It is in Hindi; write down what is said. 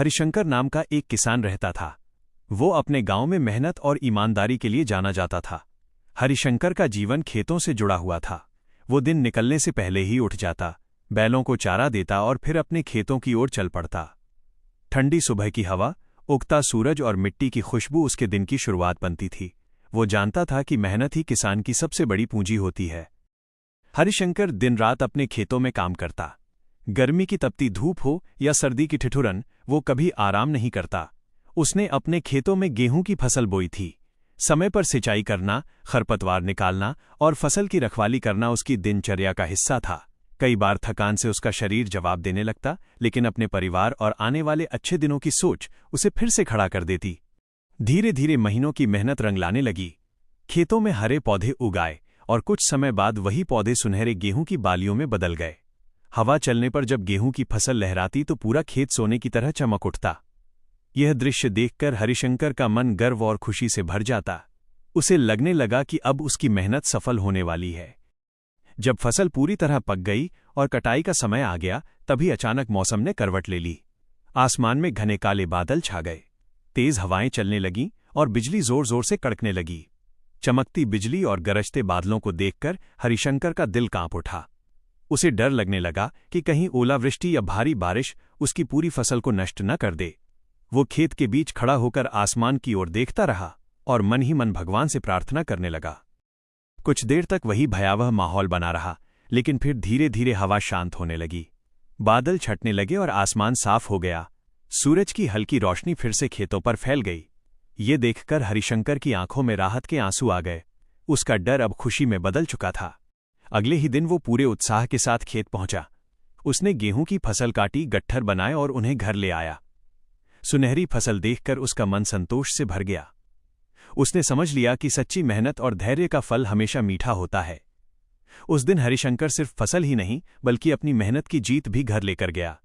हरिशंकर नाम का एक किसान रहता था। वो अपने गांव में मेहनत और ईमानदारी के लिए जाना जाता था। हरिशंकर का जीवन खेतों से जुड़ा हुआ था। वो दिन निकलने से पहले ही उठ जाता, बैलों को चारा देता और फिर अपने खेतों की ओर चल पड़ता। ठंडी सुबह की हवा, उगता सूरज और मिट्टी की खुशबू उसके दिन की शुरुआत बनती थी। वो जानता था कि मेहनत ही किसान की सबसे बड़ी पूंजी होती है। हरिशंकर दिन रात अपने खेतों में काम करता। गर्मी की तपती धूप हो या सर्दी की ठिठुरन, वो कभी आराम नहीं करता। उसने अपने खेतों में गेहूं की फसल बोई थी। समय पर सिंचाई करना, खरपतवार निकालना और फसल की रखवाली करना उसकी दिनचर्या का हिस्सा था। कई बार थकान से उसका शरीर जवाब देने लगता, लेकिन अपने परिवार और आने वाले अच्छे दिनों की सोच उसे फिर से खड़ा कर देती। धीरे धीरे महीनों की मेहनत रंग लाने लगी। खेतों में हरे पौधे उगाए और कुछ समय बाद वही पौधे सुनहरे गेहूं की बालियों में बदल गए। हवा चलने पर जब गेहूं की फसल लहराती तो पूरा खेत सोने की तरह चमक उठता। यह दृश्य देखकर हरिशंकर का मन गर्व और खुशी से भर जाता। उसे लगने लगा कि अब उसकी मेहनत सफल होने वाली है। जब फसल पूरी तरह पक गई और कटाई का समय आ गया, तभी अचानक मौसम ने करवट ले ली। आसमान में घने काले बादल छा गए, तेज हवाएं चलने लगीं और बिजली जोर जोर से कड़कने लगी। चमकती बिजली और गरजते बादलों को देखकर हरिशंकर का दिल कांप उठा। उसे डर लगने लगा कि कहीं ओलावृष्टि या भारी बारिश उसकी पूरी फसल को नष्ट न कर दे। वो खेत के बीच खड़ा होकर आसमान की ओर देखता रहा और मन ही मन भगवान से प्रार्थना करने लगा। कुछ देर तक वही भयावह माहौल बना रहा, लेकिन फिर धीरे धीरे हवा शांत होने लगी। बादल छटने लगे और आसमान साफ हो गया। सूरज की हल्की रोशनी फिर से खेतों पर फैल गई। ये देखकर हरिशंकर की आंखों में राहत के आंसू आ गए। उसका डर अब खुशी में बदल चुका था। अगले ही दिन वो पूरे उत्साह के साथ खेत पहुंचा। उसने गेहूं की फसल काटी, गट्ठर बनाए और उन्हें घर ले आया। सुनहरी फसल देखकर उसका मन संतोष से भर गया। उसने समझ लिया कि सच्ची मेहनत और धैर्य का फल हमेशा मीठा होता है। उस दिन हरिशंकर सिर्फ फसल ही नहीं, बल्कि अपनी मेहनत की जीत भी घर लेकर गया।